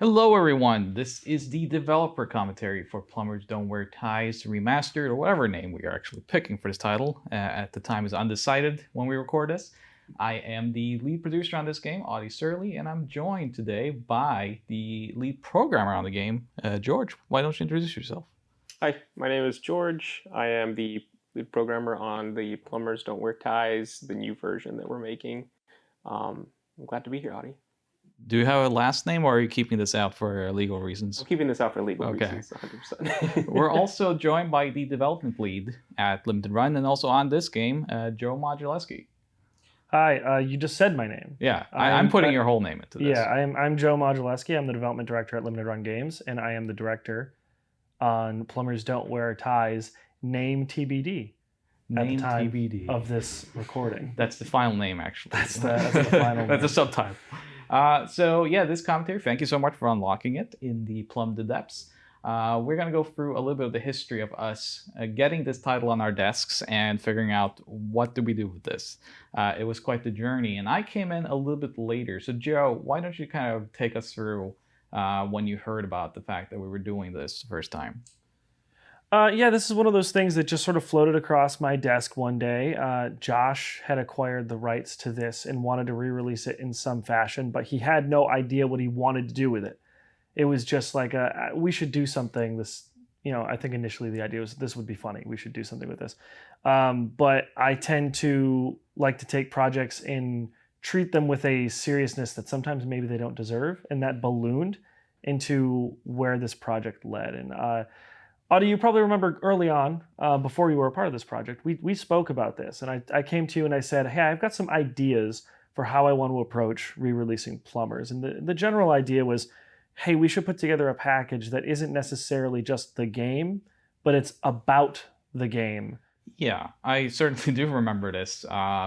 Hello everyone, this is the developer commentary for Plumbers Don't Wear Ties Remastered, or whatever name we are actually picking for this title. At the time is undecided when we record this. I am the lead producer on this game, Audie Surley, and I'm joined today by the lead programmer on the game, George. Why don't you introduce yourself? Hi, my name is George. I am the lead programmer on the Plumbers Don't Wear Ties, the new version that we're making. I'm glad to be here, Audie. Do you have a last name, or are you keeping this out for legal reasons? I'm keeping this out for legal reasons, 100%. We're also joined by the development lead at Limited Run, and also on this game, Joe Modulewski. Hi, you just said my name. Yeah, I'm putting your whole name into this. Yeah, I'm Joe Modulewski. I'm the development director at Limited Run Games, and I am the director on Plumbers Don't Wear Ties, name TBD. At the time TBD. of this recording. That's the final name, actually. That's the final name. That's the subtitle. So yeah, this commentary, thank you so much for unlocking it in the Plumb the Depths. We're going to go through a little bit of the history of us getting this title on our desks and figuring out what do we do with this. It was quite the journey, and I came in a little bit later. So Joe, why don't you kind of take us through when you heard about the fact that we were doing this the first time? Yeah, this is one of those things that just sort of floated across my desk one day. Josh had acquired the rights to this and wanted to re-release it in some fashion, but he had no idea what he wanted to do with it. It was just like, we should do something. I think initially the idea was this would be funny. We should do something with this. But I tend to like to take projects and treat them with a seriousness that sometimes maybe they don't deserve, and that ballooned into where this project led. And Audie, you probably remember early on, before you were a part of this project, we spoke about this, and I came to you and I said, hey, I've got some ideas for how I want to approach re-releasing Plumbers. And the general idea was, hey, we should put together a package that isn't necessarily just the game, but it's about the game. Yeah, I certainly do remember this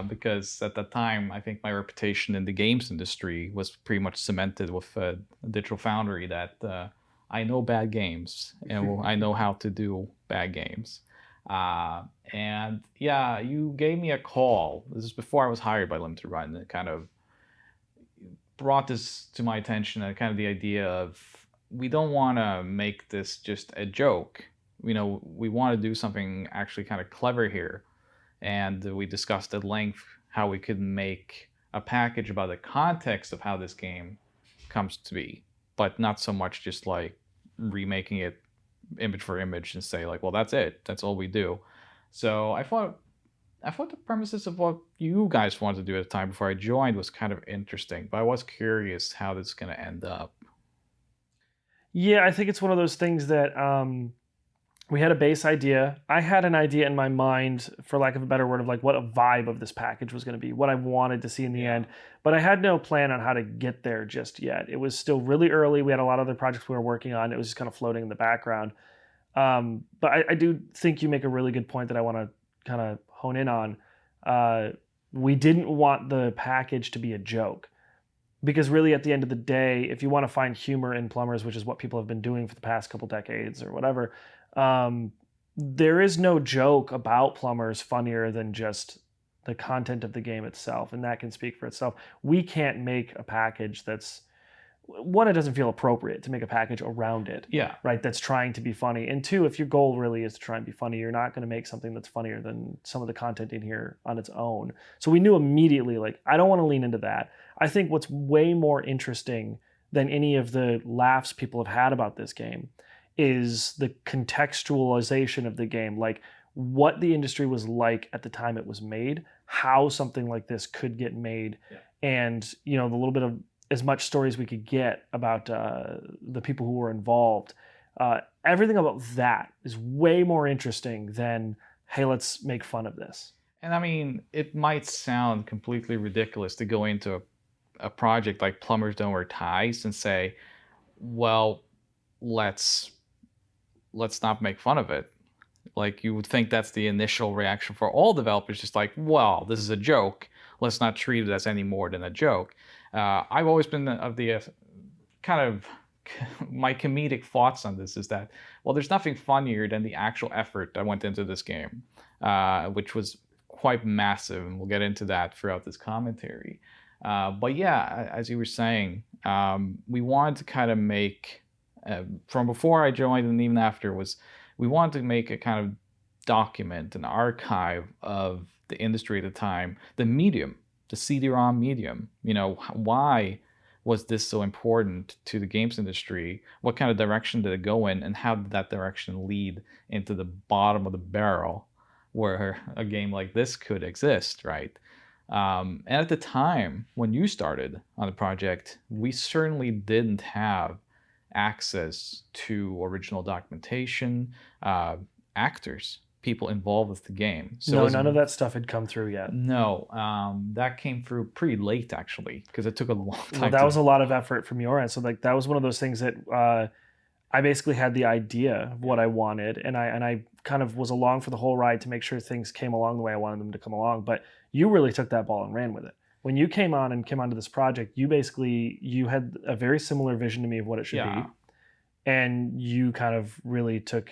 because at that time, I think my reputation in the games industry was pretty much cemented with Digital Foundry that I know bad games and I know how to do bad games. And yeah, you gave me a call. This is before I was hired by Limited Run. It kind of brought this to my attention, and kind of the idea of we don't want to make this just a joke. We want to do something actually kind of clever here. And we discussed at length how we could make a package about the context of how this game comes to be, but not so much just like remaking it image for image and say like, well, that's it, that's all we do. So I thought the premises of what you guys wanted to do at the time before I joined was kind of interesting, but I was curious how this is going to end up. Yeah, I think it's one of those things that we had a base idea. I had an idea in my mind, for lack of a better word, of like what a vibe of this package was going to be, what I wanted to see in the end. But I had no plan on how to get there just yet. It was still really early. We had a lot of other projects we were working on. It was just kind of floating in the background. But I do think you make a really good point that I want to kind of hone in on. We didn't want the package to be a joke. Because really, at the end of the day, if you want to find humor in Plumbers, which is what people have been doing for the past couple decades or whatever, there is no joke about Plumbers funnier than just the content of the game itself, and that can speak for itself. We can't make a package that's, one, it doesn't feel appropriate to make a package around it, right? That's trying to be funny. And two, if your goal really is to try and be funny, you're not going to make something that's funnier than some of the content in here on its own. So we knew immediately, like, I don't want to lean into that. I think what's way more interesting than any of the laughs people have had about this game is the contextualization of the game, like what the industry was like at the time it was made, how something like this could get made, and the little bit of as much stories we could get about the people who were involved. Everything about that is way more interesting than, hey, let's make fun of this. And I mean, it might sound completely ridiculous to go into a project like Plumbers Don't Wear Ties and say, well, let's not make fun of it. Like, you would think that's the initial reaction for all developers, just like, well, this is a joke. Let's not treat it as any more than a joke. I've always been of the kind of, my comedic thoughts on this is that, well, there's nothing funnier than the actual effort that went into this game, which was quite massive, and we'll get into that throughout this commentary. But yeah, as you were saying, we wanted to kind of make, from before I joined and even after, was we wanted to make a kind of document, an archive of the industry at the time, the medium, the CD-ROM medium. Why was this so important to the games industry? What kind of direction did it go in, and how did that direction lead into the bottom of the barrel where a game like this could exist, right? And at the time when you started on the project, we certainly didn't have access to original documentation, actors, people involved with the game. So no, none of that stuff had come through yet. No, that came through pretty late, actually, because it took a long time. Well, that was a lot of effort from your end. So like that was one of those things that I basically had the idea of what I wanted, and I kind of was along for the whole ride to make sure things came along the way I wanted them to come along. But you really took that ball and ran with it. When you came onto this project, you had a very similar vision to me of what it should be, and you kind of really took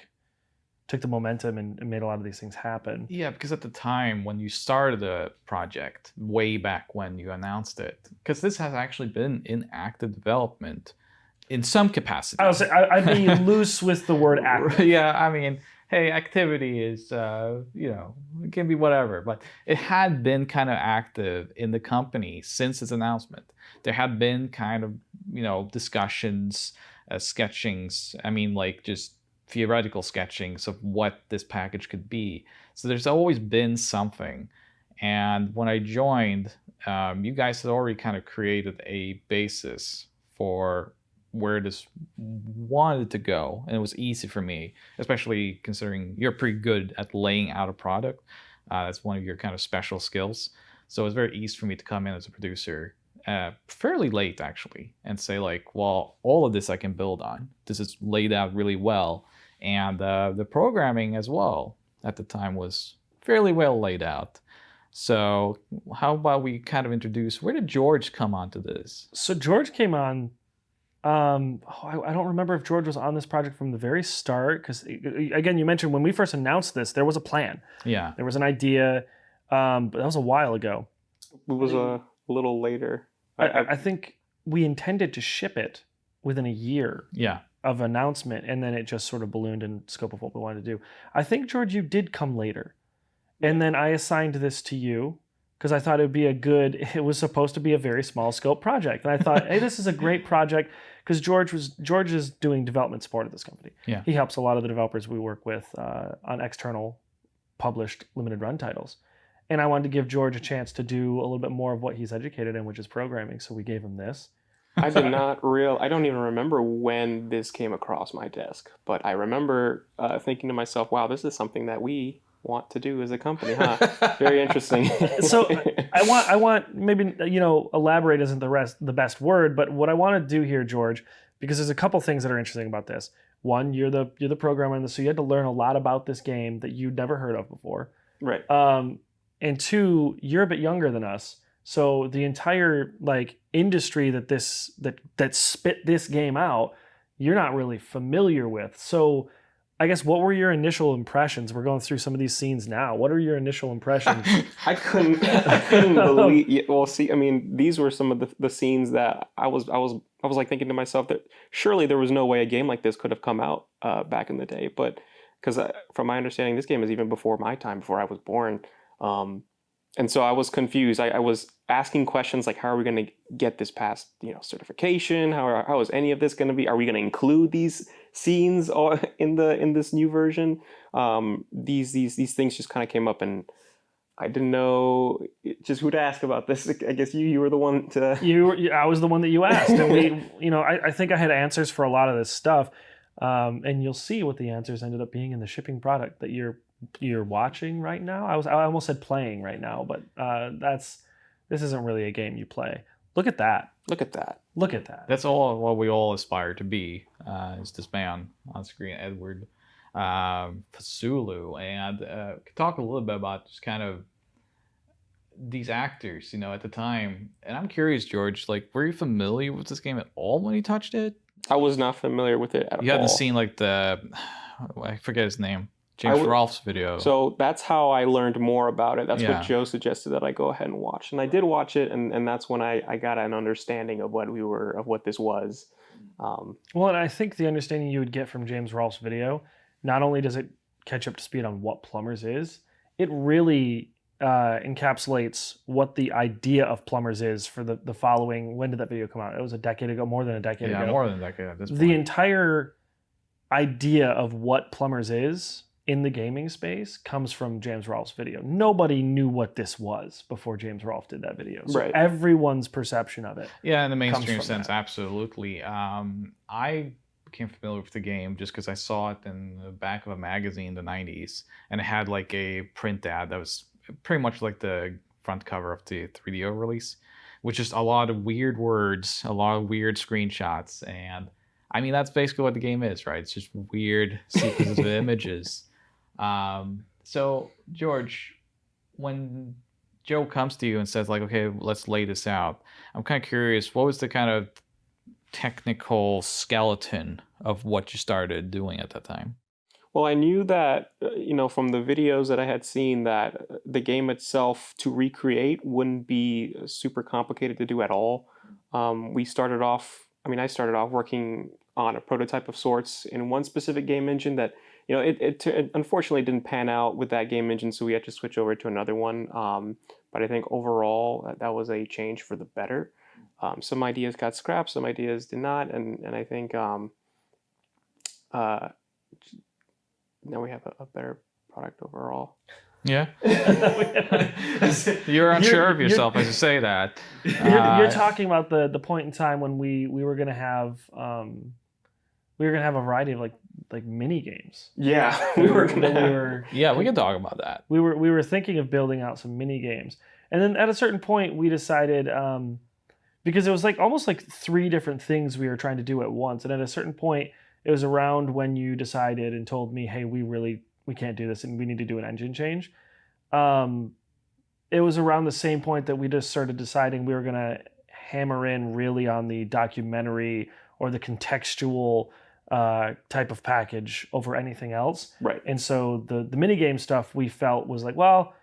the momentum and made a lot of these things happen. Yeah, because at the time when you started the project, way back when you announced it, because this has actually been in active development in some capacity. I'd be loose with the word active. Yeah, I mean, hey, activity is, it can be whatever, but it had been kind of active in the company since its announcement. There had been kind of, discussions, sketchings, just theoretical sketchings of what this package could be. So there's always been something. And when I joined, you guys had already kind of created a basis for where this wanted to go. And it was easy for me, especially considering you're pretty good at laying out a product. That's one of your kind of special skills. So it was very easy for me to come in as a producer fairly late, actually, and say like, well, all of this I can build on. This is laid out really well. And the programming as well at the time was fairly well laid out. So how about we kind of introduce, where did George come onto this? So George came on, I don't remember if George was on this project from the very start, because again, you mentioned when we first announced this, there was a plan. Yeah. There was an idea, but that was a while ago. It was a little later. I think we intended to ship it within a year. Yeah. Of announcement, and then it just sort of ballooned in scope of what we wanted to do. I think, George, you did come later, and then I assigned this to you because I thought it was supposed to be a very small scope project, and I thought, hey, this is a great project because George is doing development support at this company. Yeah. He helps a lot of the developers we work with on external published limited run titles, and I wanted to give George a chance to do a little bit more of what he's educated in, which is programming. So we gave him this. I don't even remember when this came across my desk, but I remember thinking to myself, wow, this is something that we want to do as a company, huh? Very interesting. So I want maybe, elaborate isn't the best word, but what I want to do here, George, because there's a couple things that are interesting about this. One, you're the programmer in this, so you had to learn a lot about this game that you'd never heard of before. Right. And two, you're a bit younger than us. So the entire industry that spit this game out, you're not really familiar with. So I guess what were your initial impressions? We're going through some of these scenes now. What are your initial impressions? I couldn't believe. Well, see, I mean, these were some of the scenes that I was like thinking to myself that surely there was no way a game like this could have come out back in the day. But because from my understanding, this game is even before my time, before I was born. And so I was confused. I was asking questions like, how are we going to get this past, certification? How is any of this going to be? Are we going to include these scenes in this new version? These things just kind of came up, and I didn't know just who to ask about this. I guess you were the one to. I was the one that you asked, and we, I think I had answers for a lot of this stuff, and you'll see what the answers ended up being in the shipping product that you're watching right now. I almost said playing right now, but this isn't really a game you play. Look at that. Look at that. Look at that. That's all what we all aspire to be, is this man on screen, Edward Fasulu. And could talk a little bit about just kind of these actors, at the time. And I'm curious, George, were you familiar with this game at all when you touched it? I was not familiar with it at all. You hadn't seen I forget his name. James Rolfe's video. So that's how I learned more about it. That's Yeah. what Joe suggested that I go ahead and watch, and I did watch it, and that's when I got an understanding of what this was. Well, and I think the understanding you would get from James Rolfe's video, not only does it catch up to speed on what Plumbers is, it really encapsulates what the idea of Plumbers is for the following. When did that video come out? It was a decade ago, more than a decade ago. Yeah, more than a decade at this point. The entire idea of what Plumbers is in the gaming space comes from James Rolfe's video. Nobody knew what this was before James Rolfe did that video. So Right. everyone's perception of it. Yeah, in the comes mainstream from sense, that. absolutely. I became familiar with the game just because I saw it in the back of a magazine in the 90s, and it had like a print ad that was pretty much like the front cover of the 3DO release, which is a lot of weird words, a lot of weird screenshots, and I mean that's basically what the game is, right? It's just weird sequences of images. So George, when Joe comes to you and says like, okay, let's lay this out, I'm kind of curious, what was the kind of technical skeleton of what you started doing at that time? Well, I knew that, from the videos that I had seen, that the game itself to recreate wouldn't be super complicated to do at all. I started off working on a prototype of sorts in one specific game engine that, it unfortunately didn't pan out with that game engine, so we had to switch over to another one. But I think overall that was a change for the better. Some ideas got scrapped, some ideas did not, and I think now we have a better product overall. Yeah. You're unsure of yourself as you say that. You're talking about the point in time when we were gonna have a variety of like mini games. Yeah, we were Yeah, we can talk about that. We were thinking of building out some mini games, and then at a certain point we decided, because it was like almost like three different things we were trying to do at once, and at a certain point it was around when you decided and told me, hey, we can't do this and we need to do an engine change. It was around the same point that we just started deciding we were going to hammer in really on the documentary or the contextual type of package over anything else. Right. And so the minigame stuff we felt was like, well,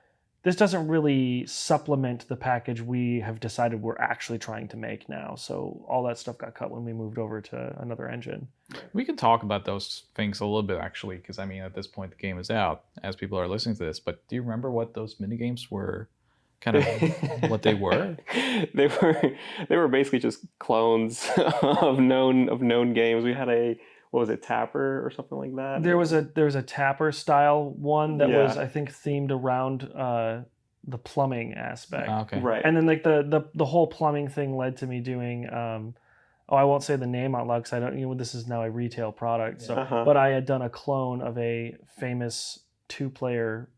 this doesn't really supplement the package we have decided we're actually trying to make now. So all that stuff got cut when we moved over to another engine. We can talk about those things a little bit actually, because I mean at this point the game is out as people are listening to this. But do you remember what those minigames were? Kind of what they were? They were basically just clones of known games. We had what was it, Tapper or something like that? There was a Tapper style one that Yeah. was, I think, themed around the plumbing aspect. Okay. Right. And then like the whole plumbing thing led to me doing I won't say the name out loud because I don't, this is now a retail product. So but I had done a clone of a famous 2-player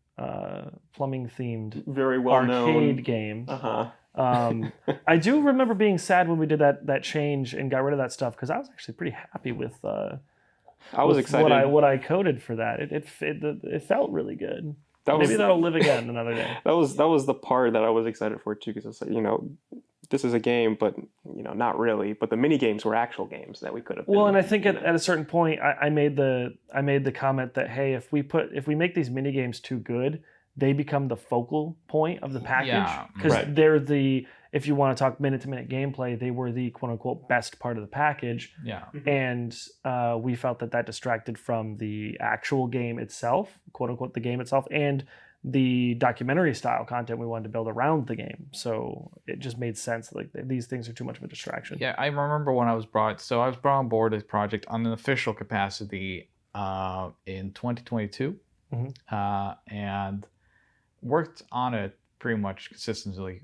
plumbing themed Very well arcade known game. Uh-huh. I do remember being sad when we did that change and got rid of that stuff because I was actually pretty happy with I was with excited. what I coded for that. It felt really good. That Maybe was that'll live again another day. that was the part that I was excited for too, because it's like, this is a game, but not really. But the mini games were actual games that we could have. Well, and I think at a certain point, I made the comment that, hey, if we make these mini games too good, they become the focal point of the package because right. they're if you want to talk minute to minute gameplay, they were the quote unquote best part of the package. Yeah. And we felt that distracted from the actual game itself, quote unquote, the game itself, and the documentary style content we wanted to build around the game. So it just made sense. Like these things are too much of a distraction. Yeah, I remember when I was brought on board this project on an official capacity in 2022, and worked on it pretty much consistently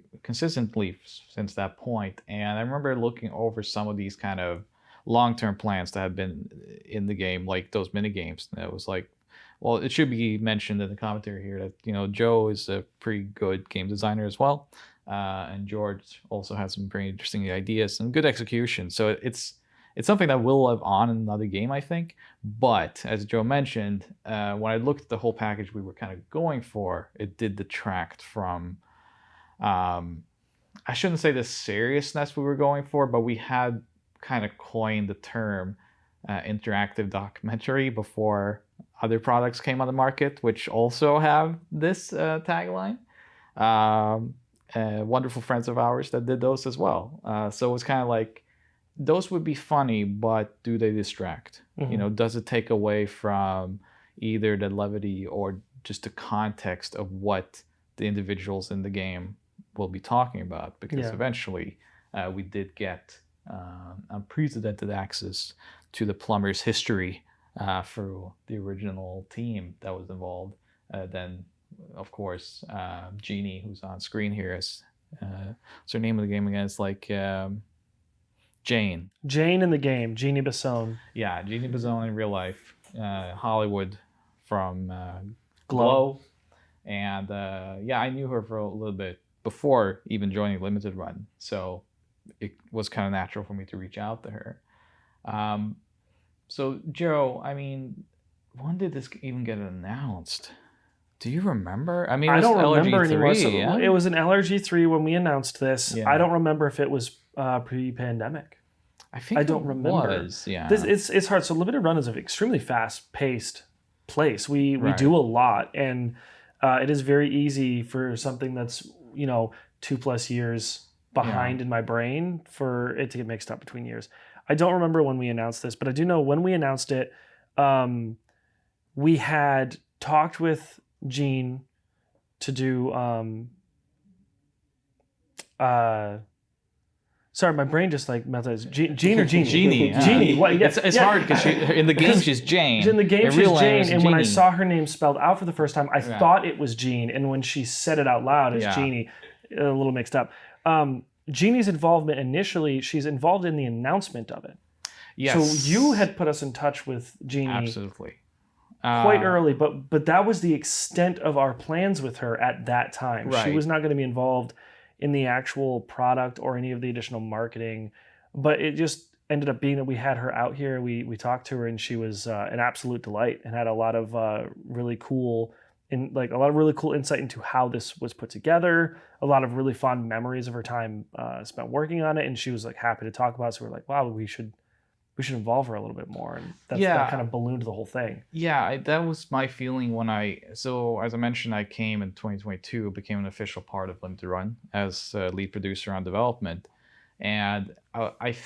since that point. And I remember looking over some of these kind of long-term plans that had been in the game, like those mini games. And it was like, well, it should be mentioned in the commentary here that Joe is a pretty good game designer as well, and George also has some very interesting ideas and good execution. So it's something that will live on in another game, I think. But as Joe mentioned, when I looked at the whole package we were kind of going for, it did detract from, I shouldn't say the seriousness we were going for, but we had kind of coined the term interactive documentary before other products came on the market, which also have this tagline. Wonderful friends of ours that did those as well. So it was kind of like, those would be funny, but do they distract? Does it take away from either the levity or just the context of what the individuals in the game will be talking about? Because eventually we did get unprecedented access to the Plumbers history for the original team that was involved. Then, of course, Jeanne, who's on screen here, is what's her name of the game again? It's like Jane. Jane in the game, Jeanne Basone. Yeah, Jeanne Basone in real life. Hollywood from Glow. And I knew her for a little bit before even joining Limited Run. So it was kind of natural for me to reach out to her. So Joe, I mean, when did this even get announced? Do you remember? I mean, I don't remember LRG3, anymore. So yeah? it was an LRG3 when we announced this. Yeah. I don't remember if it was pre-pandemic. I don't remember. Yeah. It's hard. So Limited Run is an extremely fast-paced place. We do a lot, and it is very easy for something that's 2+ years behind in my brain for it to get mixed up between years. I don't remember when we announced this, but I do know when we announced it, we had talked with Jeanne to do sorry, my brain just like melted. Jeanne or Jeanne? Jeanne. Yeah. Jeanne. Well, yeah, it's hard because in the game she's Jane. In the game she's Jane, and when I Jeanne. saw her name spelled out for the first time, I thought it was Jeanne, and when she said it out loud as Jeanne, a little mixed up. Jeannie's involvement initially, she's involved in the announcement of it. Yes. So you had put us in touch with Jeanne. Absolutely. Quite early, but that was the extent of our plans with her at that time. Right. She was not going to be involved in the actual product or any of the additional marketing, but it just ended up being that we had her out here. We talked to her, and she was an absolute delight and had a lot of really cool insight into how this was put together. A lot of really fond memories of her time spent working on it, and she was like happy to talk about it. So we're like, wow, we should involve her a little bit more, and that kind of ballooned the whole thing. Yeah, that was my feeling when so as I mentioned, I came in 2022, became an official part of Limited Run as lead producer on development, and I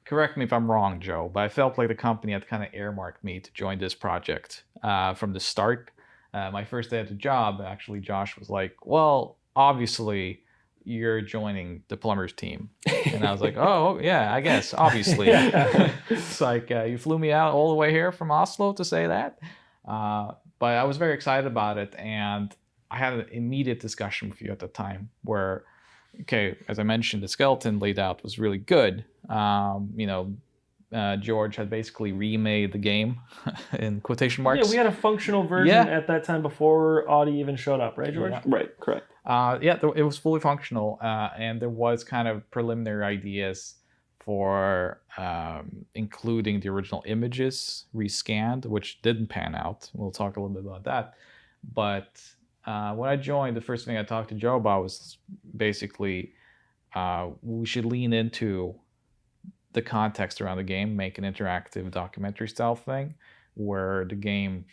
correct me if I'm wrong, Joe, but I felt like the company had kind of earmarked me to join this project from the start. My first day at the job, actually, Josh was like, well, obviously you're joining the Plumbers team. And I was like, oh, yeah, I guess, obviously. It's like, you flew me out all the way here from Oslo to say that. But I was very excited about it. And I had an immediate discussion with you at the time where, okay, as I mentioned, the skeleton laid out was really good. George had basically remade the game in quotation marks. Yeah, we had a functional version at that time before Audi even showed up, right, George? Yeah. Right, correct. It was fully functional, and there was kind of preliminary ideas for including the original images rescanned, which didn't pan out. We'll talk a little bit about that. But when I joined, the first thing I talked to Joe about was basically we should lean into the context around the game, make an interactive documentary style thing where the game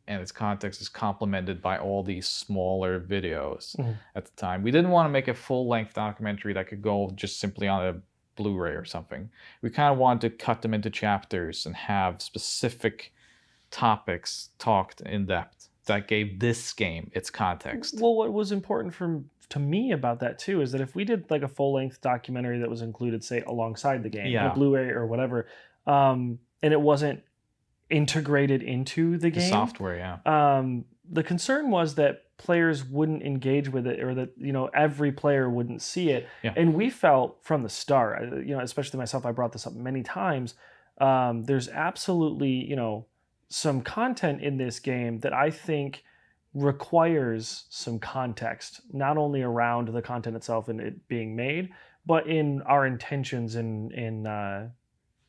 and its context is complemented by all these smaller videos at the time. We didn't want to make a full-length documentary that could go just simply on a Blu-ray or something. We kind of wanted to cut them into chapters and have specific topics talked in depth that gave this game its context. Well, what was important to me about that too is that if we did like a full-length documentary that was included, say, alongside the game, a Blu-ray or whatever, and it wasn't integrated into the game, the software, the concern was that players wouldn't engage with it, or that every player wouldn't see it. And we felt from the start, especially myself, I brought this up many times, there's absolutely some content in this game that I think requires some context, not only around the content itself and it being made, but in our intentions in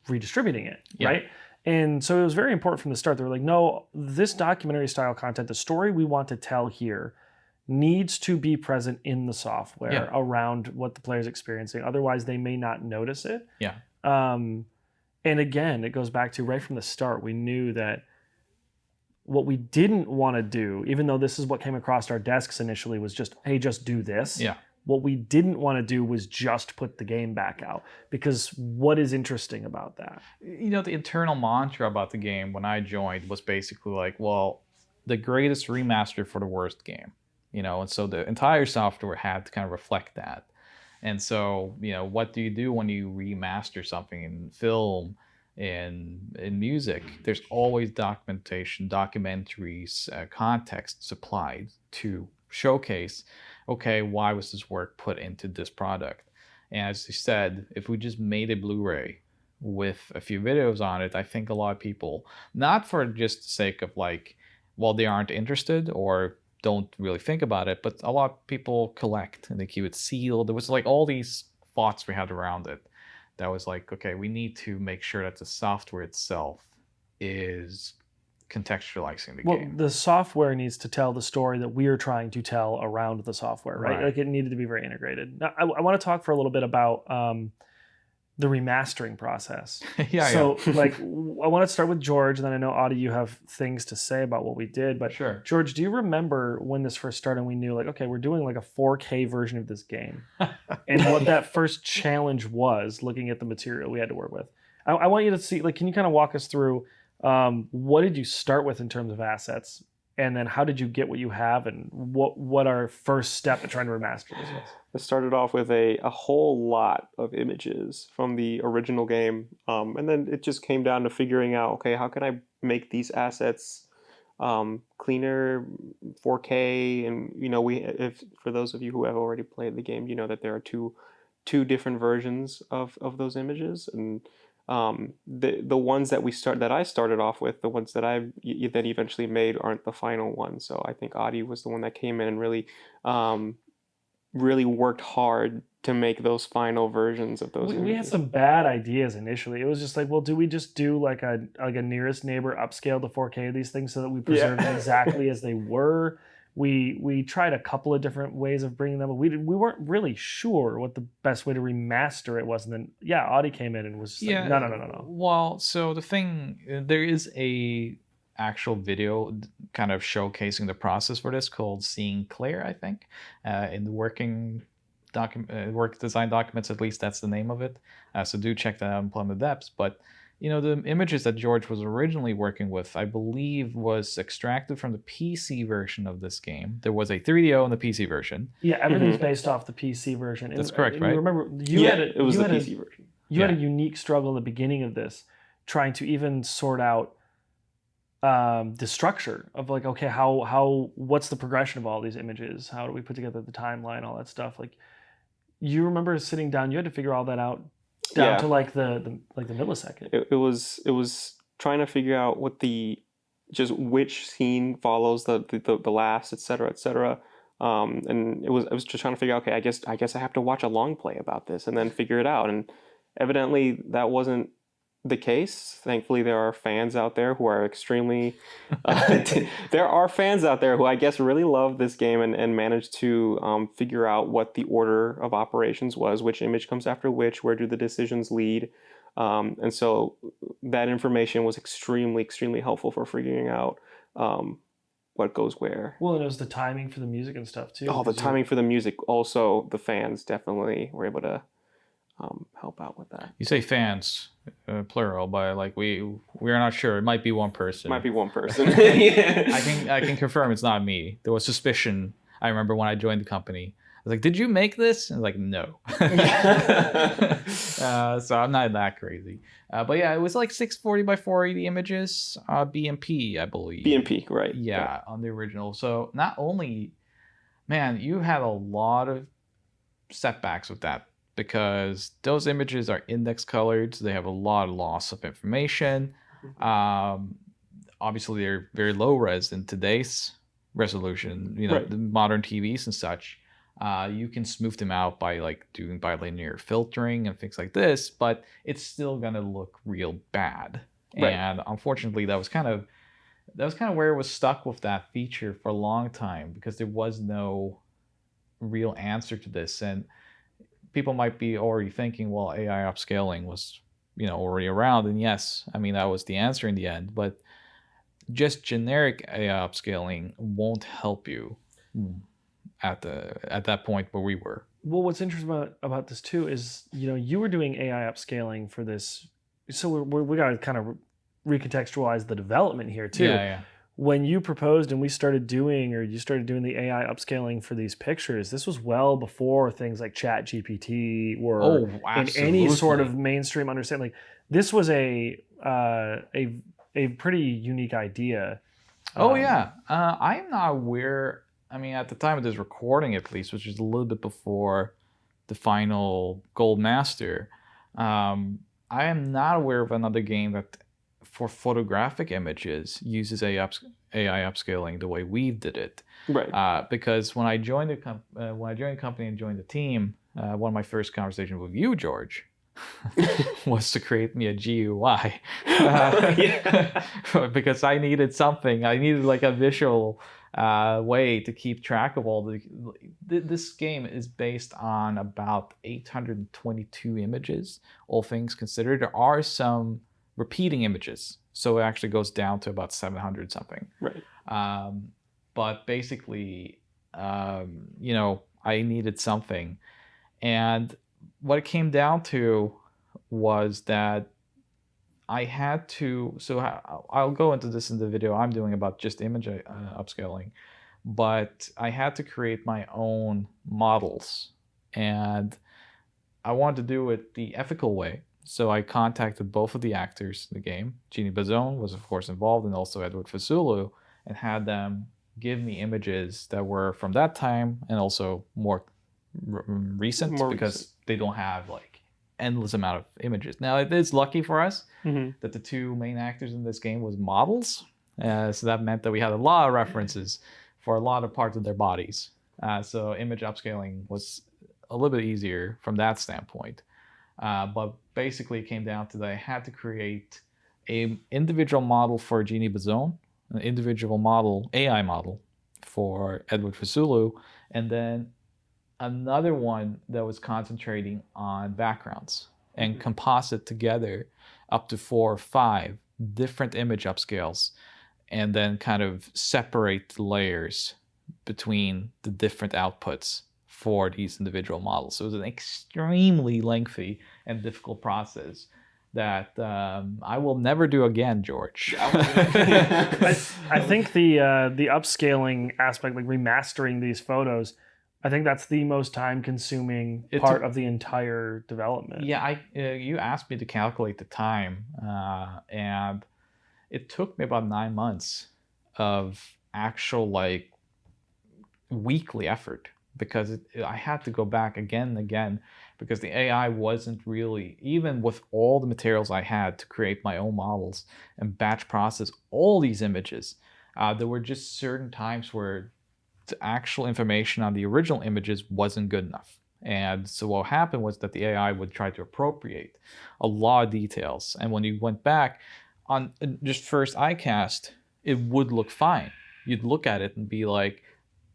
redistributing it, right? And so it was very important from the start. They were like, no, this documentary style content, the story we want to tell here needs to be present in the software around what the player's experiencing. Otherwise, they may not notice it. And again, it goes back to right from the start, we knew that what we didn't want to do, even though this is what came across our desks initially, was just, hey, just do this. Yeah. What we didn't want to do was just put the game back out, because what is interesting about that? You know, the internal mantra about the game when I joined was basically like, well, the greatest remaster for the worst game, you know, and so the entire software had to kind of reflect that. And so, you know, what do you do when you remaster something in film, in music? There's always documentation, documentaries, context supplied to showcase, okay, why was this work put into this product? And as you said, if we just made a Blu-ray with a few videos on it, I think a lot of people, not for just the sake of like, well, they aren't interested or don't really think about it, but a lot of people collect and they keep it sealed. There was like all these thoughts we had around it that was like, okay, we need to make sure that the software itself is contextualizing the game. The software needs to tell the story that we are trying to tell around the software, right? Like it needed to be very integrated. Now, I want to talk for a little bit about the remastering process. Like, I want to start with George, and then I know, Audie, you have things to say about what we did. But sure. George, do you remember when this first started and we knew, like, okay, we're doing like a 4K version of this game? And what that first challenge was, looking at the material we had to work with? I want you to see, like, can you kind of walk us through what did you start with in terms of assets? And then how did you get what you have, and what our first step in trying to remaster this was? I started off with a whole lot of images from the original game, and then it just came down to figuring out, okay, how can I make these assets cleaner, 4K, and you know, if for those of you who have already played the game, you know that there are two different versions of those images, and the ones that I started off with, the ones that that eventually made, aren't the final ones. So I think Audie was the one that came in and really worked hard to make those final versions of those images. We had some bad ideas initially. It was just like, well, do we just do like a nearest neighbor upscale to 4K of these things so that we preserve them exactly as they were? We tried a couple of different ways of bringing them, but we weren't really sure what the best way to remaster it was. And then, Audie came in and was just like, no. Well, so the thing, there is a actual video kind of showcasing the process for this called Seeing Clear, I think, in the work design documents, at least that's the name of it. So do check that out and plumb the depths. But you know, the images that George was originally working with, I believe, was extracted from the PC version of this game. There was a 3DO in the PC version. Yeah, everything's based off the PC version. That's correct, right? You remember, it was the PC version. You had a unique struggle in the beginning of this, trying to even sort out the structure of like, okay, what's the progression of all these images? How do we put together the timeline, all that stuff? Like, you remember sitting down, you had to figure all that out down to like the millisecond. It was trying to figure out which scene follows the last, etc. And it was just trying to figure out, okay, I guess I have to watch a long play about this and then figure it out. And evidently that wasn't the case. Thankfully, there are fans out there who are extremely there are fans out there who I guess really love this game and managed to figure out what the order of operations was, which image comes after which, where do the decisions lead, and so that information was extremely helpful for figuring out what goes where. Well, and it was the timing for the music and stuff too. Oh, the timing for the music. Also, the fans definitely were able to help out with that. You say fans, plural, but like we are not sure. It might be one person. Might be one person. Yeah. I can confirm it's not me. There was suspicion. I remember when I joined the company. I was like, "Did you make this?" And I was like, "No." So I'm not that crazy. But yeah, it was like 640 by 480 images, BMP, I believe. BMP, right? Yeah, on the original. So not only, man, you had a lot of setbacks with that, because those images are index colored, so they have a lot of loss of information. Obviously, they're very low res in today's resolution. You know, the modern TVs and such. You can smooth them out by like doing bilinear filtering and things like this, but it's still gonna look real bad. Right. And unfortunately, that was kind of where it was stuck with that feature for a long time, because there was no real answer to this. And people might be already thinking, well, AI upscaling was already around. And yes, I mean, that was the answer in the end. But just generic AI upscaling won't help you at that point where we were. Well, what's interesting about this too is, you were doing AI upscaling for this. So we got to kind of recontextualize the development here too. Yeah. When you proposed and you started doing the AI upscaling for these pictures, this was well before things like Chat GPT were in any sort of mainstream understanding. Like, this was a pretty unique idea. I'm not aware. I mean, at the time of this recording, at least, which is a little bit before the final Gold Master, I am not aware of another game that, for photographic images, uses AI upscaling the way we did it. Right. Because when I joined the company and joined the team, one of my first conversations with you, George, was to create me a GUI. Because I needed something. I needed like a visual way to keep track of all this game is based on about 822 images, all things considered. There are some repeating images, so it actually goes down to about 700 something. Right. But basically, I needed something, and what it came down to was that I had to. So I'll go into this in the video I'm doing about just image upscaling, but I had to create my own models, and I wanted to do it the ethical way. So I contacted both of the actors in the game. Jeanne Basone was, of course, involved, and also Edward Fasulu, and had them give me images that were from that time and also more recent, because they don't have like endless amount of images. Now, it is lucky for us that the two main actors in this game was models. So that meant that we had a lot of references for a lot of parts of their bodies. So image upscaling was a little bit easier from that standpoint. But basically it came down to that I had to create an individual model for Jeanne Basone, an individual model, AI model for Edward Fasulu, and then another one that was concentrating on backgrounds and composite together up to 4 or 5 different image upscales, and then kind of separate the layers between the different outputs for these individual models. So it was an extremely lengthy and difficult process that I will never do again, George. I think the upscaling aspect, like remastering these photos, I think that's the most time-consuming part of the entire development. Yeah, you asked me to calculate the time, and it took me about 9 months of actual like weekly effort, because I had to go back again and again, because the AI wasn't really, even with all the materials I had to create my own models and batch process all these images, there were just certain times where the actual information on the original images wasn't good enough. And so what happened was that the AI would try to appropriate a lot of details. And when you went back on just first eye cast, it would look fine. You'd look at it and be like,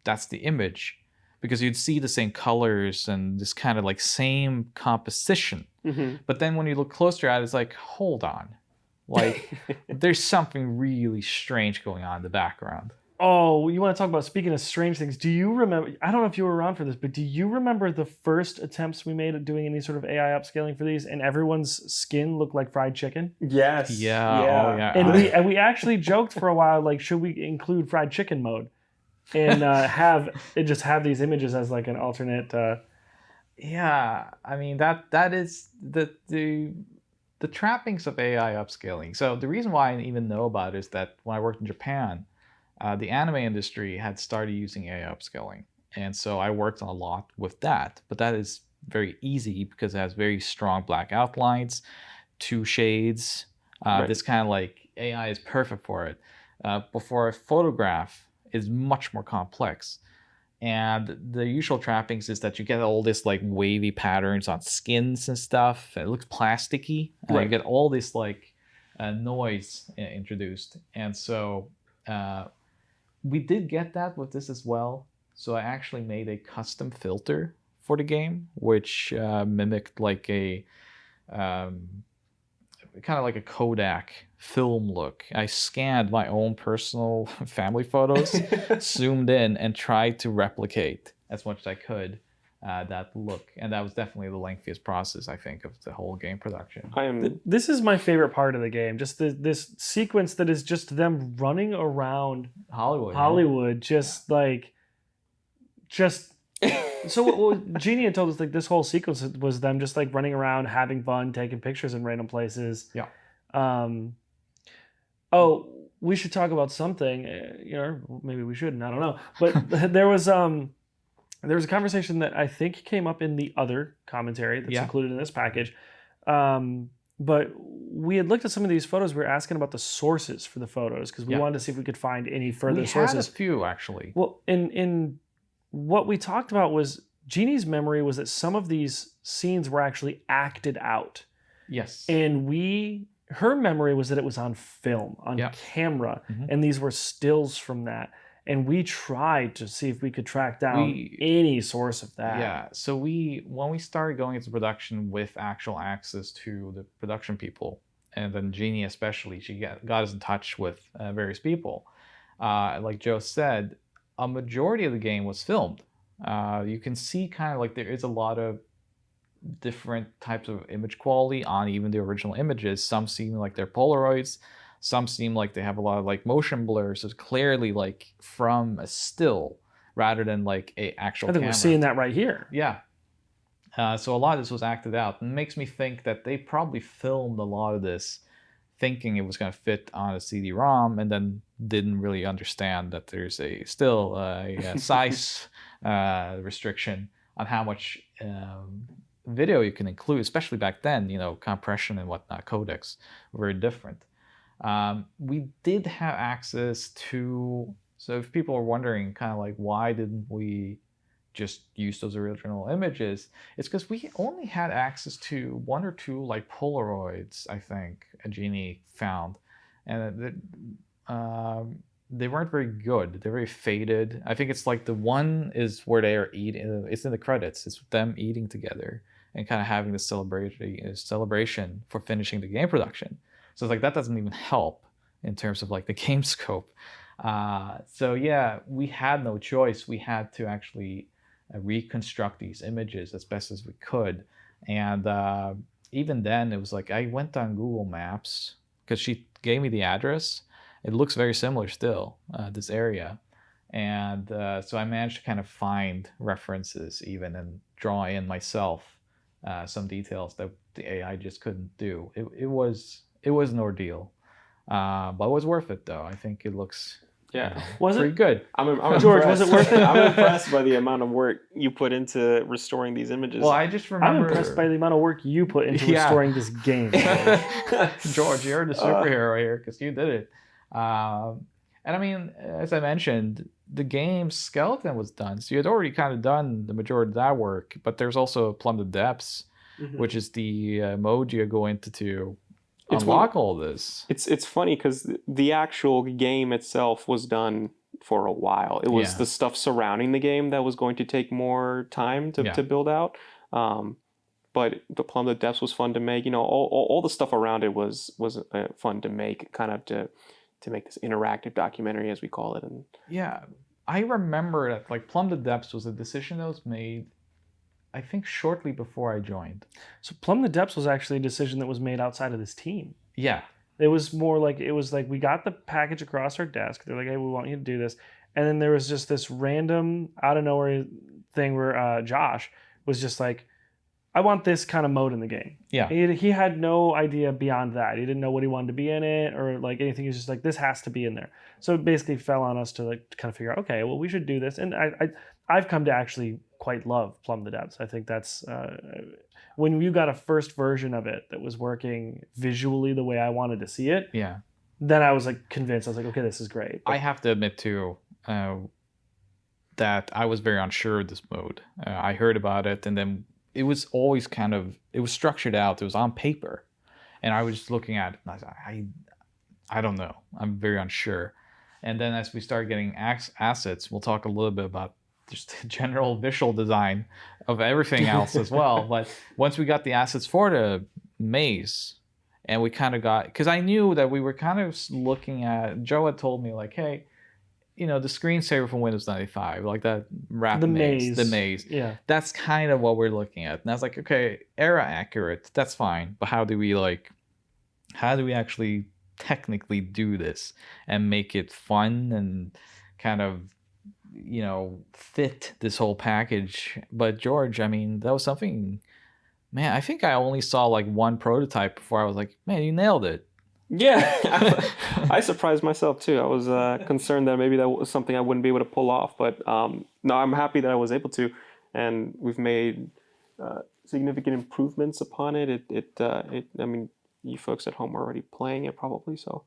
that's the image, because you'd see the same colors and this kind of like same composition. But then when you look closer at it, it's like, hold on, like there's something really strange going on in the background. Oh, you want to talk about, speaking of strange things, do you remember, I don't know if you were around for this, but do you remember the first attempts we made at doing any sort of AI upscaling for these, and everyone's skin looked like fried chicken? Yes. Yeah. Oh, yeah. And we actually joked for a while, like, should we include fried chicken mode and have these images as like an alternate? Yeah, I mean that is the trappings of AI upscaling. So the reason why I even know about it is that when I worked in Japan, the anime industry had started using AI upscaling, and so I worked on a lot with that. But that is very easy because it has very strong black outlines, 2 shades. This kind of like AI is perfect for it. But for a photograph, is much more complex. And the usual trappings is that you get all this like wavy patterns on skins and stuff. It looks plasticky. You get all this like noise introduced. And so we did get that with this as well. So I actually made a custom filter for the game, which mimicked like a kind of like a Kodak film look. I scanned my own personal family photos, zoomed in, and tried to replicate as much as I could that look. And that was definitely the lengthiest process, I think, of the whole game production. This is my favorite part of the game. Just this sequence that is just them running around Hollywood, just like, just. So what Jeanne had told us, like, this whole sequence was them just like running around, having fun, taking pictures in random places. Yeah. Oh, we should talk about something. You know, maybe we shouldn't. I don't know. But there was a conversation that I think came up in the other commentary that's included in this package. But we had looked at some of these photos. We were asking about the sources for the photos because we wanted to see if we could find any further sources. We had a few, actually. Well, in what we talked about was Jeannie's memory was that some of these scenes were actually acted out. Yes. And her memory was that it was on film, on camera, and these were stills from that. And we tried to see if we could track down any source of that. Yeah. So when we started going into production with actual access to the production people, and then Jeannie especially, she got us in touch with various people. Like Joe said, a majority of the game was filmed. You can see kind of like there is a lot of different types of image quality on even the original images. Some seem like they're Polaroids. Some seem like they have a lot of like motion blurs. So it's clearly like from a still rather than like a actual camera. We're seeing that right here. Yeah. So a lot of this was acted out. And it makes me think that they probably filmed a lot of this thinking it was going to fit on a CD-ROM and then didn't really understand that there's a size restriction on how much video you can include, especially back then. You know, compression and whatnot, codecs were very different. We did have access to, so if people are wondering kind of like why didn't we just use those original images, it's because we only had access to one or two like Polaroids, I think, Jeanne found, and they weren't very good. They're very faded. I think it's like the one is where they are eating. It's in the credits. It's them eating together and kind of having the celebration for finishing the game production. So it's like that doesn't even help in terms of like the game scope. So yeah, we had no choice. We had to actually reconstruct these images as best as we could. And even then, it was like I went on Google Maps because she gave me the address. It looks very similar still, this area. And so I managed to kind of find references even and draw in myself some details that the AI just couldn't do. It was an ordeal, but it was worth it though. I think it looks pretty good. I'm George, was it worth it? I'm impressed by the amount of work you put into restoring these images. Well, I just remember. I'm impressed by the amount of work you put into restoring this game. George, you're the superhero here because you did it. And I mean, as I mentioned, the game's skeleton was done, so you had already kind of done the majority of that work. But there's also Plumb the Depths, which is the mode you go into to unlock all this. It's funny because the actual game itself was done for a while. It was the stuff surrounding the game that was going to take more time to build out. But the Plumb the Depths was fun to make. You know, all the stuff around it was fun to make, kind of to make this interactive documentary, as we call it. And yeah, I remember that like Plumb the Depths was a decision that was made, I think, shortly before I joined. So Plumb the Depths was actually a decision that was made outside of this team. Yeah. It was more like, we got the package across our desk. They're like, hey, we want you to do this. And then there was just this random out of nowhere thing where Josh was just like, I want this kind of mode in the game. Yeah. He had no idea beyond that. He didn't know what he wanted to be in it or like anything. He was just like, this has to be in there. So it basically fell on us to like kind of figure out, okay, well, we should do this. And I've come to actually quite love Plumb the Depths. I think that's when you got a first version of it that was working visually the way I wanted to see it. Yeah. Then I was like convinced. I was like, okay, this is great. But I have to admit too that I was very unsure of this mode. I heard about it, and then it was always it was structured out. It was on paper, and I was just looking at it, and I was like, I don't know. I'm very unsure. And then as we start getting assets, we'll talk a little bit about just the general visual design of everything else as well. But once we got the assets for the maze, and we kind of got, because I knew that we were kind of looking at, Joe had told me like, hey, the screensaver from Windows 95, like that wrap The maze, the maze. maze. Yeah. That's kind of what we're looking at. And I was like, okay, era accurate, that's fine. But how do we actually technically do this and make it fun and kind of, fit this whole package? But George, I mean, that was something, man, I think I only saw like one prototype before I was like, man, you nailed it. Yeah, I surprised myself too. I was concerned that maybe that was something I wouldn't be able to pull off, but no, I'm happy that I was able to, and we've made significant improvements upon it. I mean, you folks at home are already playing it probably, so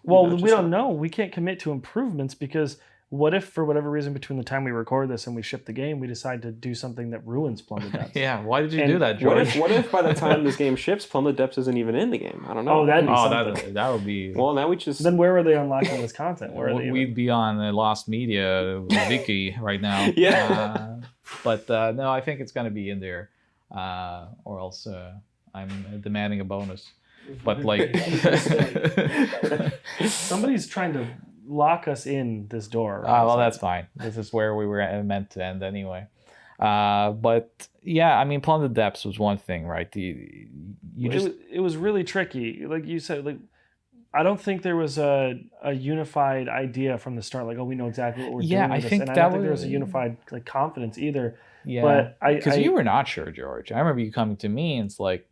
Well, we don't know. We can't commit to improvements because what if, for whatever reason, between the time we record this and we ship the game, we decide to do something that ruins Plumb the Depths? Yeah, why did you do that, George? What if by the time this game ships, Plumb the Depths isn't even in the game? I don't know. Oh, that'd be something. That would be... Well, now we just... Then where are they unlocking this content? Where are they We'd be on the Lost Media wiki right now. Yeah. But no, I think it's going to be in there, or else I'm demanding a bonus. But like... Somebody's trying to lock us in this door. Well, that's fine. This is where we were meant to end anyway. But yeah, I mean, Plumb the Depths was one thing, right? It was really tricky. Like you said, like I don't think there was a unified idea from the start. Like, oh, we know exactly what we're doing. Yeah, I think and I don't think there was a unified like confidence either. Yeah, but because you were not sure, George. I remember you coming to me and it's like,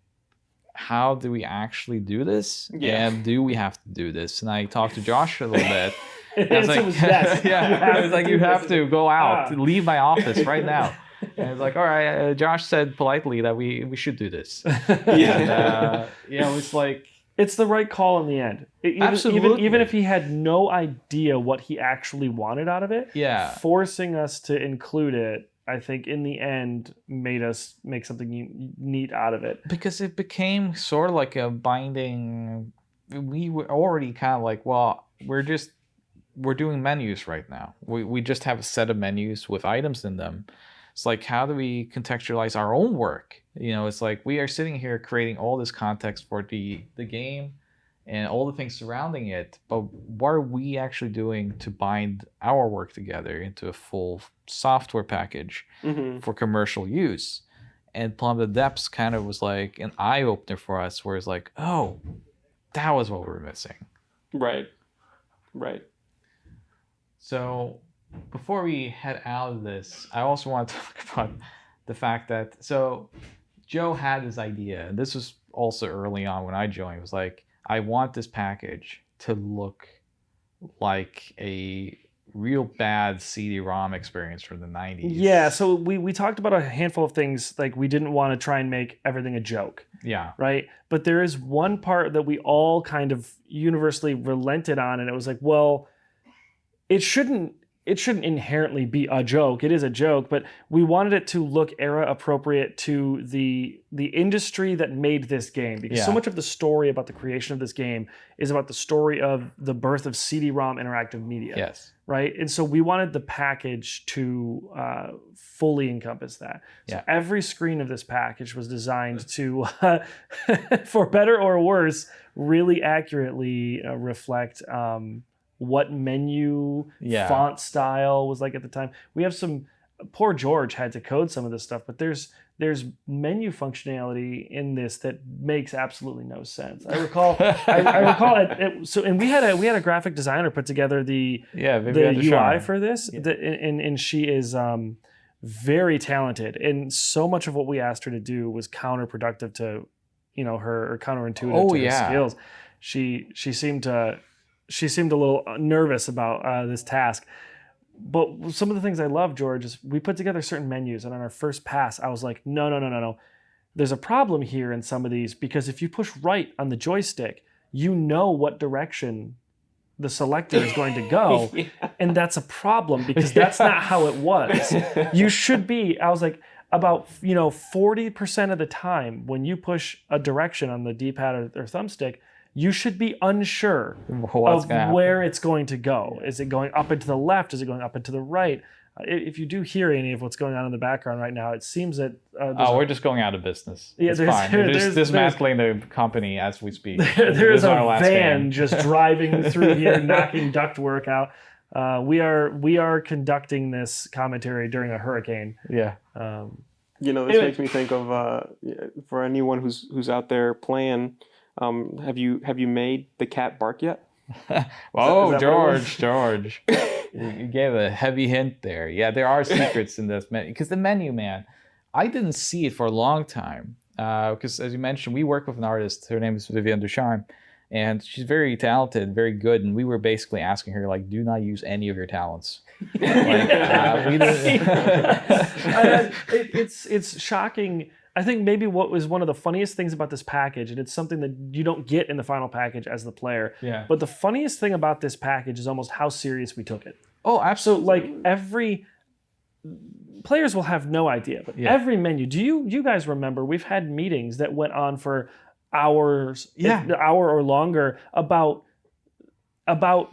how do we actually do this? Yeah. And do we have to do this? And I talked to Josh a little bit. I was like, yes. Yeah, I was like, you have to go out, leave my office right now. And it's like, all right. Josh said politely that we should do this. Yeah. And, it was like, it's the right call in the end. Absolutely. Even if he had no idea what he actually wanted out of it, yeah, forcing us to include it, I think in the end made us make something neat out of it. Because it became sort of like a binding. We were already kind of like, well, we're doing menus right now. We just have a set of menus with items in them. It's like, how do we contextualize our own work? It's like we are sitting here creating all this context for the game and all the things surrounding it, but what are we actually doing to bind our work together into a full software package for commercial use? And Plumb the Depths kind of was like an eye-opener for us, where it's like, oh, that was what we were missing. Right. So before we head out of this, I also want to talk about the fact that, so Joe had this idea, and this was also early on when I joined. It was like, I want this package to look like a real bad CD-ROM experience from the 90s. Yeah, so we talked about a handful of things, like we didn't want to try and make everything a joke. Yeah. Right? But there is one part that we all kind of universally relented on, and it was like, well, it shouldn't inherently be a joke. It is a joke, but we wanted it to look era appropriate to the industry that made this game, because so much of the story about the creation of this game is about the story of the birth of CD-ROM interactive media. Yes. Right? And so we wanted the package to fully encompass that. So every screen of this package was designed to, for better or worse, really accurately reflect what menu font style was like at the time. We have some, poor George had to code some of this stuff, but there's menu functionality in this that makes absolutely no sense. I recall and we had a graphic designer put together the UI for this, and she is very talented, and so much of what we asked her to do was counterproductive to her, or counterintuitive to her skills. She seemed a little nervous about this task. But some of the things I love, George, is we put together certain menus, and on our first pass, I was like, no. There's a problem here in some of these, because if you push right on the joystick, you know what direction the selector is going to go. And that's a problem, because that's not how it was. You should be, I was like, about 40% of the time when you push a direction on the D-pad or thumbstick, you should be unsure of where it's going to go. Is it going up and to the left? Is it going up and to the right? If you do hear any of what's going on in the background right now, it seems that we're just going out of business. Yeah, it's fine. There's dismantling the company as we speak. There's a van just driving through here, knocking ductwork out. We are conducting this commentary during a hurricane. Yeah. This makes me think of for anyone who's out there playing. Have you made the cat bark yet? Oh, George. You gave a heavy hint there. Yeah, there are secrets in this menu. Because the menu, man, I didn't see it for a long time. Because as you mentioned, we work with an artist. Her name is Vivienne Ducharme. And she's very talented, very good. And we were basically asking her, like, do not use any of your talents. It's shocking. I think maybe what was one of the funniest things about this package, and it's something that you don't get in the final package as the player. Yeah. But the funniest thing about this package is almost how serious we took it. Oh, absolutely. So players will have no idea, but every menu. Do you guys remember? We've had meetings that went on for hours, an hour or longer, about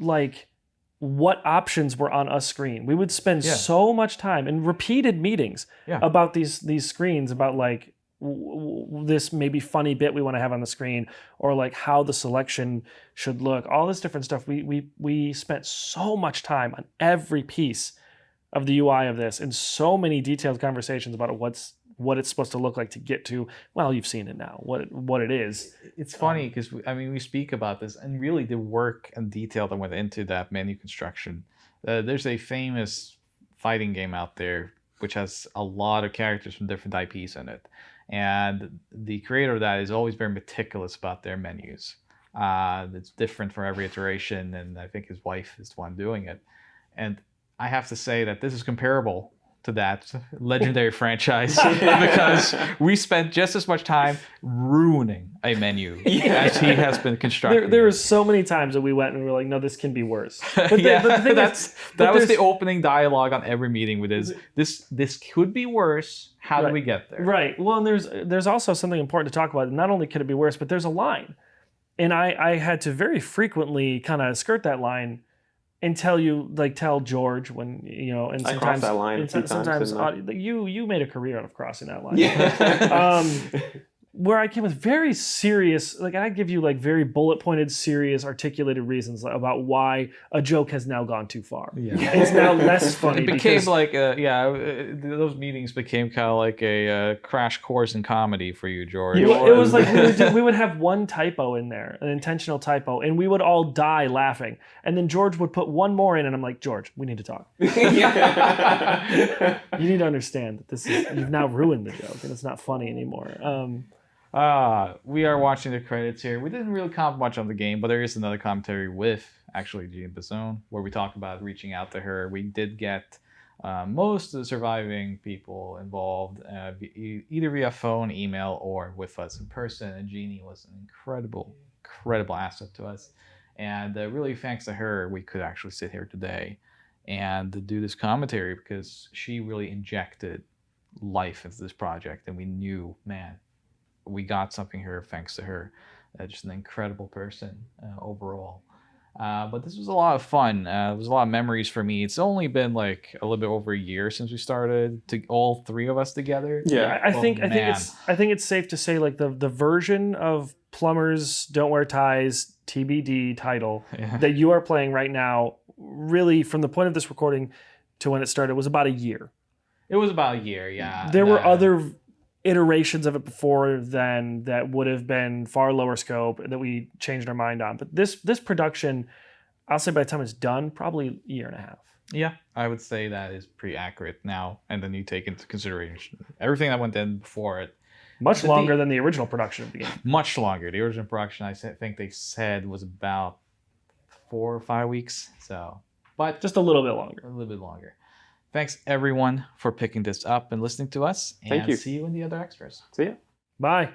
like what options were on a screen. We would spend so much time in repeated meetings about these screens, about like this maybe funny bit we want to have on the screen, or like how the selection should look, all this different stuff. We spent so much time on every piece of the UI of this, and so many detailed conversations about what it's supposed to look like to get to, well, you've seen it now, what it is. It's funny because, we speak about this, and really the work and detail that went into that menu construction. There's a famous fighting game out there which has a lot of characters from different IPs in it. And the creator of that is always very meticulous about their menus. It's different for every iteration, and I think his wife is the one doing it. And I have to say that this is comparable to that legendary franchise because we spent just as much time ruining a menu as he has been constructing. There were so many times that we went and we were like, no, this can be worse. But that was the opening dialogue on every meeting with this could be worse. How do we get there? Right. Well, and there's also something important to talk about. Not only could it be worse, but there's a line. And I had to very frequently kind of skirt that line and tell George when, and sometimes I crossed that line sometimes you made a career out of crossing that line. Yeah. Where I came with very serious, I give you very bullet pointed, serious, articulated reasons about why a joke has now gone too far. Yeah. It's now less funny. It became those meetings became kind of like a crash course in comedy for you, George. It was like we would have one typo in there, an intentional typo, and we would all die laughing. And then George would put one more in, and I'm like, George, we need to talk. You need to understand that you've now ruined the joke, and it's not funny anymore. We are watching the credits here. We didn't really comment much on the game, but there is another commentary with actually Jeanne Basone where we talk about reaching out to her. We did get most of the surviving people involved either via phone, email, or with us in person. And Jeannie was an incredible asset to us. And really thanks to her, we could actually sit here today and do this commentary because she really injected life into this project. And we knew, man, we got something here thanks to her. Just an incredible person overall. But this was a lot of fun. It was a lot of memories for me. It's only been a little bit over a year since we started, all three of us together. Yeah, I think it's safe to say the version of Plumbers Don't Wear Ties TBD title that you are playing right now, really from the point of this recording to when it started, was about a year. It was about a year, yeah. There were other iterations of it before then that would have been far lower scope that we changed our mind on. But this production, I'll say by the time it's done, probably a year and a half. Yeah, I would say that is pretty accurate now. And then you take into consideration everything that went in before it. Much longer than the original production of the game. Much longer. The original production, I think they said, was about 4 or 5 weeks. But just a little bit longer. A little bit longer. Thanks, everyone, for picking this up and listening to us. Thank you. See you in the other extras. See ya. Bye.